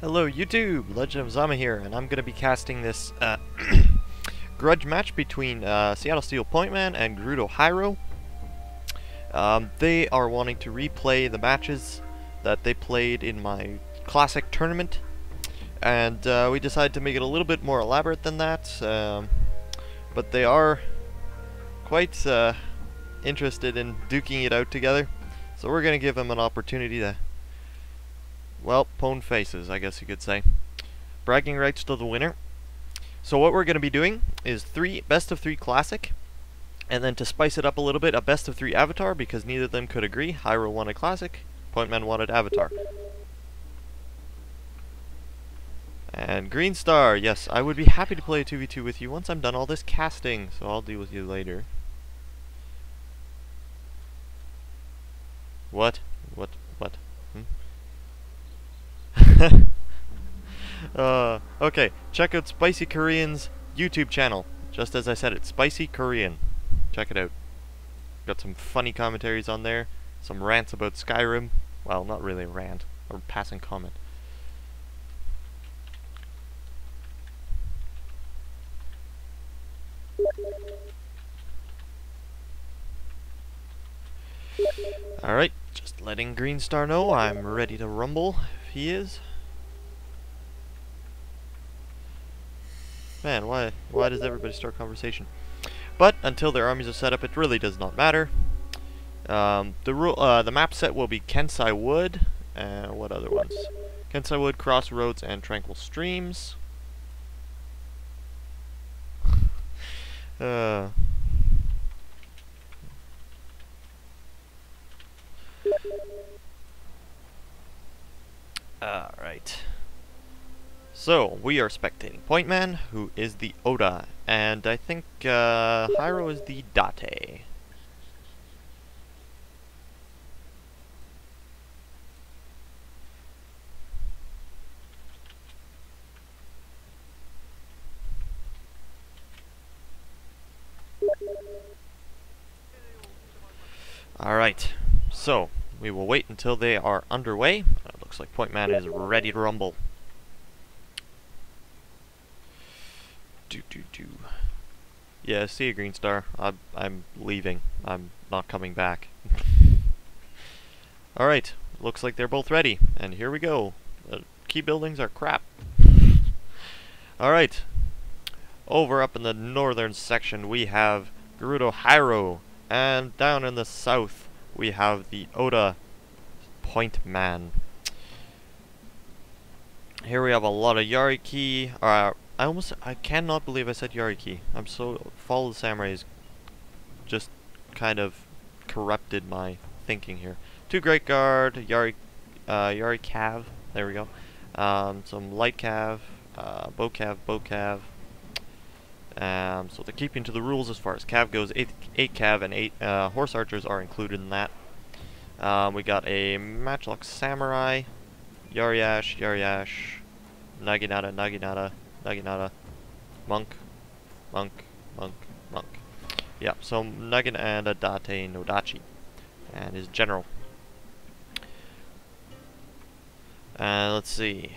Hello YouTube, Legend of Zama here, and I'm going to be casting this grudge match between Seattle Steel Pointman and Hiro. They are wanting to replay the matches that they played in my classic tournament, and we decided to make it a little bit more elaborate than that, but they are quite interested in duking it out together, so we're going to give them an opportunity to, well, pwn faces, I guess you could say. Bragging rights to the winner. So what we're going to be doing is best of 3 classic, and then to spice it up a little bit, a best of 3 avatar, because neither of them could agree. Hiro wanted classic, Pointman wanted avatar. And Green Star, yes, I would be happy to play a 2v2 with you once I'm done all this casting, so I'll deal with you later. What? What? Okay, check out Spicy Korean's YouTube channel. Just as I said it, Spicy Korean. Check it out. Got some funny commentaries on there, some rants about Skyrim. Well, not really a rant, or passing comment. Alright, just letting Green Star know I'm ready to rumble, if he is. Man, why does everybody start conversation? But until their armies are set up, it really does not matter. The map set will be Kensai Wood, and what other ones? Kensai Wood, Crossroads, and Tranquil Streams. Alright. So, we are spectating Pointman, who is the Oda, and I think Hiro is the Date. Alright, so we will wait until they are underway. It looks like Pointman is ready to rumble. Yeah, see you, Green Star. I'm leaving. I'm not coming back. Alright, looks like they're both ready, and here we go. Key buildings are crap. Alright, over up in the northern section we have Hiro, and down in the south we have the Oda Pointman. Here we have a lot of Yariki. I cannot believe I said Yariki. Fall of the Samurai has just kind of corrupted my thinking here. 2 Great Guard, Yari Cav, there we go. Some Light Cav, Bow Cav. So they're keeping to the rules as far as Cav goes. 8 Cav and 8 Horse Archers are included in that. We got a Matchlock Samurai, Yariash, Naginata, Monk. Yeah, so Nagin and a Date Nodachi, and his general. And let's see.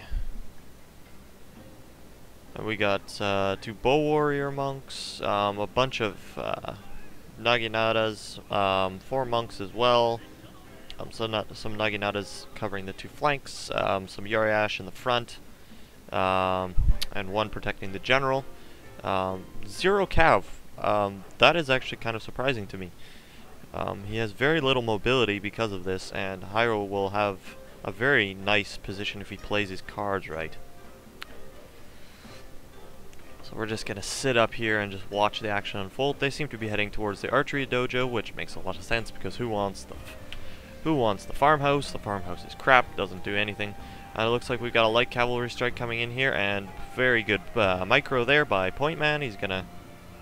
We got 2 Bow Warrior monks, a bunch of Naginatas, 4 monks as well. Some Naginatas covering the 2 flanks, some Yariash in the front. And 1 protecting the general. 0 Cav. That is actually kind of surprising to me. He has very little mobility because of this, and Hiro will have a very nice position if he plays his cards right. So we're just gonna sit up here and just watch the action unfold. They seem to be heading towards the archery dojo, which makes a lot of sense because who wants the farmhouse? The farmhouse is crap, doesn't do anything. And it looks like we've got a light cavalry strike coming in here, and very good micro there by Pointman. He's gonna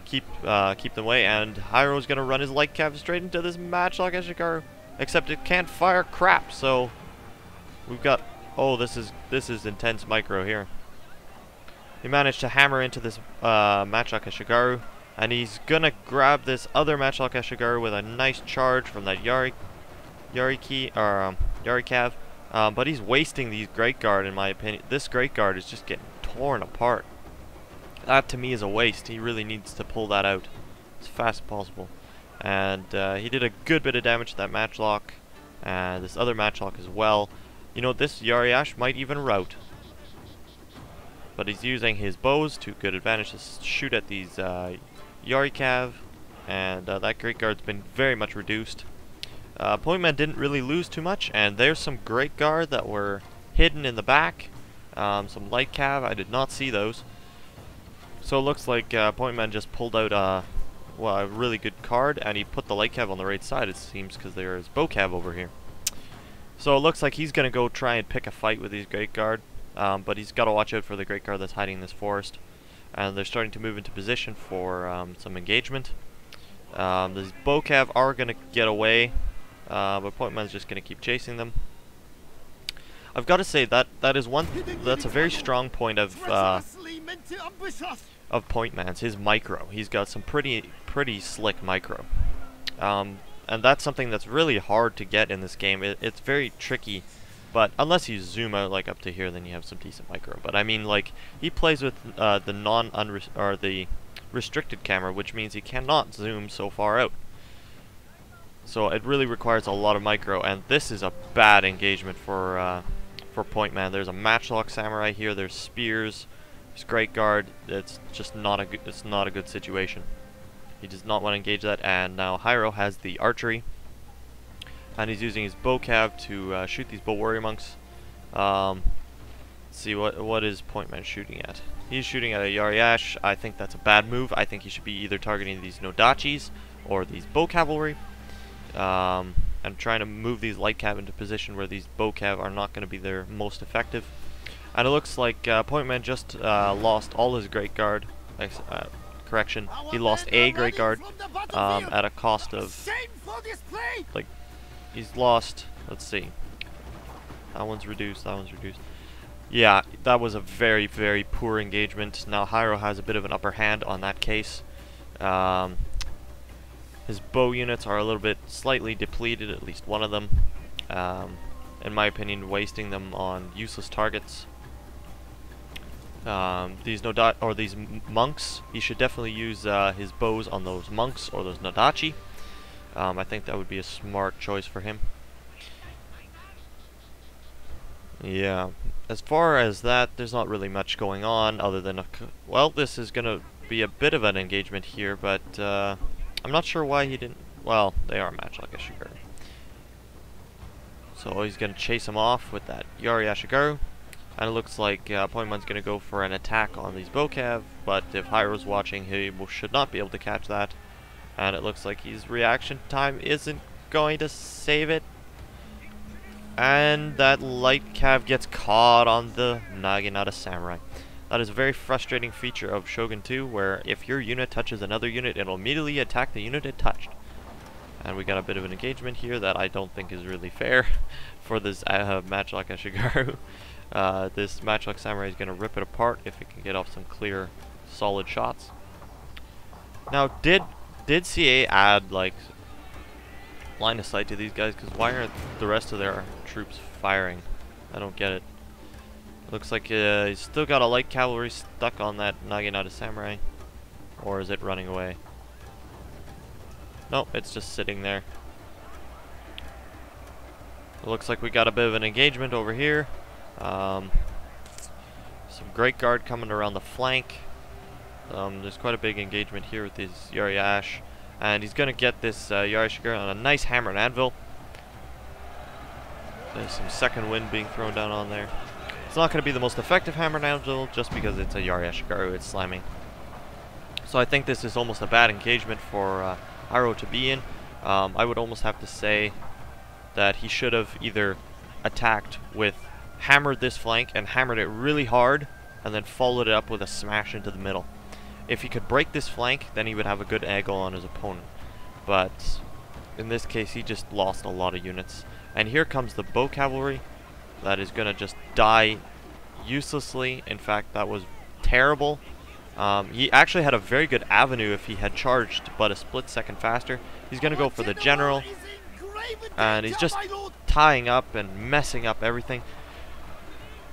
keep them away, and Hiro's gonna run his light cav straight into this Matchlock Eshikaru, except it can't fire crap. So we've got this is intense micro here. He managed to hammer into this Matchlock Eshikaru, and he's gonna grab this other Matchlock Eshikaru with a nice charge from that Yari Cav. But he's wasting these Great Guard, in my opinion. This Great Guard is just getting torn apart. That, to me, is a waste. He really needs to pull that out as fast as possible. And he did a good bit of damage to that matchlock. And this other matchlock as well. You know, this Yariash might even rout. But he's using his bows to good advantage to shoot at these Yarikav. And that Great Guard's been very much reduced. Point Man didn't really lose too much, and there's some Great Guard that were hidden in the back. Some Light Cav, I did not see those. So it looks like Point Man just pulled out a really good card, and he put the Light Cav on the right side, it seems, because there is Bow Cav over here. So it looks like he's going to go try and pick a fight with these Great Guard, but he's got to watch out for the Great Guard that's hiding in this forest. And they're starting to move into position for some engagement. These Bow Cav are going to get away. But Point Man's just going to keep chasing them. I've got to say that's a very strong point of Point Man's, his micro. He's got some pretty slick micro, and that's something that's really hard to get in this game. It's very tricky, but unless you zoom out like up to here, then you have some decent micro. But I mean, like, he plays with the restricted camera, which means he cannot zoom so far out. So it really requires a lot of micro, and this is a bad engagement for Point Man. There's a matchlock samurai here. There's spears. There's Great Guard. It's just not a good situation. He does not want to engage that, and now Hiro has the archery, and he's using his bow cav to shoot these bow warrior monks. Let's see what is Point Man shooting at. He's shooting at a Yariash. I think that's a bad move. I think he should be either targeting these Nodachis or these bow cavalry. And trying to move these light cav into position where these bow cav are not going to be their most effective. And it looks like Point Man just lost all his Great Guard. Correction, he lost a Great Guard at a cost of, like, he's lost, let's see, that one's reduced. Yeah, that was a very poor engagement. Now Hiro has a bit of an upper hand on that case. His bow units are a little bit slightly depleted, at least one of them. In my opinion, wasting them on useless targets. These monks, he should definitely use his bows on those monks or those Nodachi. I think that would be a smart choice for him. Yeah, as far as that, there's not really much going on other than well, this is gonna be a bit of an engagement here, but I'm not sure why he didn't. Well, they are matchlock Ashigaru. So he's going to chase him off with that Yari Ashigaru. And it looks like Point Man's going to go for an attack on these Bocav. But if Hiro's watching, he should not be able to catch that. And it looks like his reaction time isn't going to save it. And that light cav gets caught on the Naginata Samurai. That is a very frustrating feature of Shogun 2, where if your unit touches another unit, it'll immediately attack the unit it touched. And we got a bit of an engagement here that I don't think is really fair for this matchlock Ashigaru. This matchlock samurai is going to rip it apart if it can get off some clear, solid shots. Now, did CA add, like, line of sight to these guys? Because why aren't the rest of their troops firing? I don't get it. Looks like he's still got a light cavalry stuck on that Naginata Samurai. Or is it running away? Nope, it's just sitting there. It looks like we got a bit of an engagement over here. Some Great Guard coming around the flank. There's quite a big engagement here with his Yariash. And he's going to get this Yarishigar on a nice hammer and anvil. There's some second wind being thrown down on there. It's not going to be the most effective hammer and anvil just because it's a Yari Ashigaru, it's slamming. So I think this is almost a bad engagement for Hiro to be in. I would almost have to say that he should have either attacked with hammered this flank and hammered it really hard and then followed it up with a smash into the middle. If he could break this flank, then he would have a good angle on his opponent. But in this case, he just lost a lot of units. And here comes the bow cavalry. That is going to just die uselessly. In fact, that was terrible. He actually had a very good avenue if he had charged, but a split second faster. He's going to go for the general. And he's just tying up and messing up everything.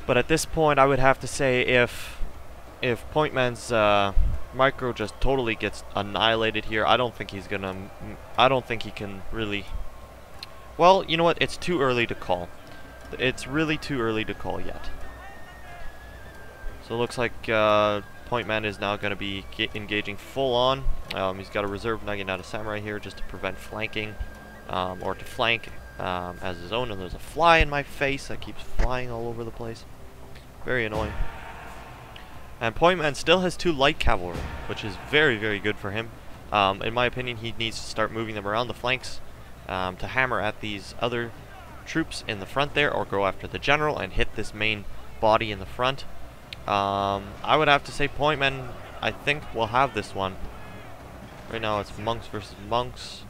But at this point, I would have to say if Pointman's micro just totally gets annihilated here, I don't think he's gonna. I don't think he can really. Well, you know what? It's too early to call. It's really too early to call yet. So it looks like Pointman is now going to be engaging full on. He's got a reserve Naginata Samurai here just to prevent flanking, or to flank as his own. And there's a fly in my face that keeps flying all over the place. Very annoying. And Pointman still has 2 light cavalry, which is very, very good for him. In my opinion, he needs to start moving them around the flanks to hammer at these other troops in the front there, or go after the general and hit this main body in the front. I would have to say Pointman, I think, will have this one. Right now it's monks versus monks.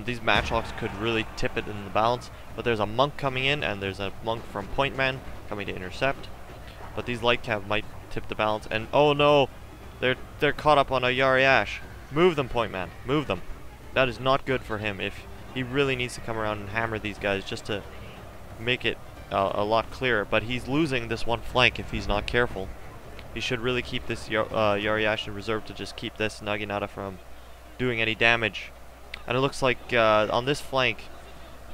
These matchlocks could really tip it in the balance, but there's a monk coming in and there's a monk from Pointman coming to intercept. But these light cav might tip the balance, and oh no, they're caught up on a Yariash. Move them, Pointman, move them. That is not good for him. If he really needs to come around and hammer these guys just to make it a lot clearer. But he's losing this one flank if he's not careful. He should really keep this Yariash in reserve to just keep this Naginata from doing any damage. And it looks like on this flank,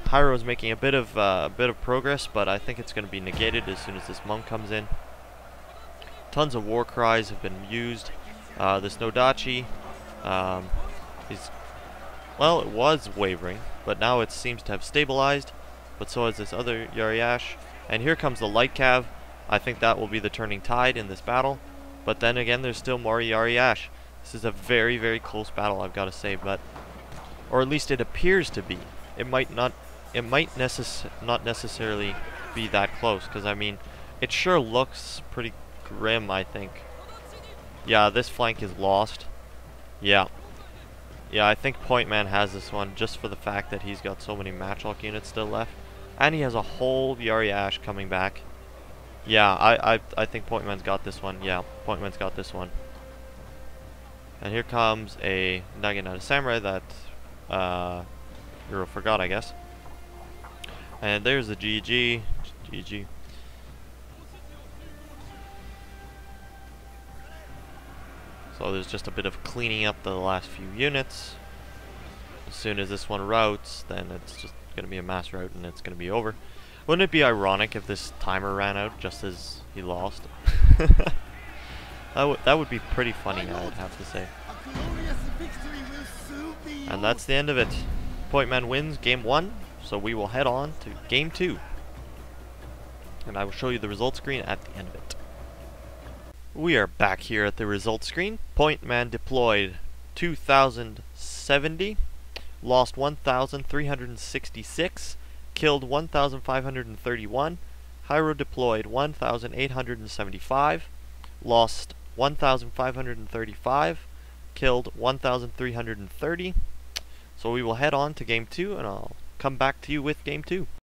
Hiro is making a bit of progress, but I think it's going to be negated as soon as this monk comes in. Tons of war cries have been used. This Nodachi, well, it was wavering, but now it seems to have stabilized. But so is this other Yariash. And here comes the light cav. I think that will be the turning tide in this battle. But then again, there's still more Yariash. This is a very, very close battle, I've got to say, but or at least it appears to be. It might not necessarily be that close, because I mean, it sure looks pretty grim, I think. Yeah, this flank is lost. Yeah, I think Pointman has this one just for the fact that he's got so many matchlock units still left. And he has a whole Yariash coming back. Yeah, I think Pointman's got this one. Yeah, Pointman's got this one. And here comes a Naginata Samurai that Hiro forgot, I guess. And there's the GG. GG. So there's just a bit of cleaning up the last few units. As soon as this one routs, then it's just going to be a mass rout and it's going to be over. Wouldn't it be ironic if this timer ran out just as he lost? That would be pretty funny, I would have to say. And that's the end of it. Pointman wins game 1, so we will head on to game 2. And I will show you the result screen at the end of it. We are back here at the result screen. Pointman deployed 2,070, lost 1,366, killed 1,531. Hiro deployed 1,875, lost 1,535, killed 1,330. So we will head on to game 2, and I'll come back to you with game 2.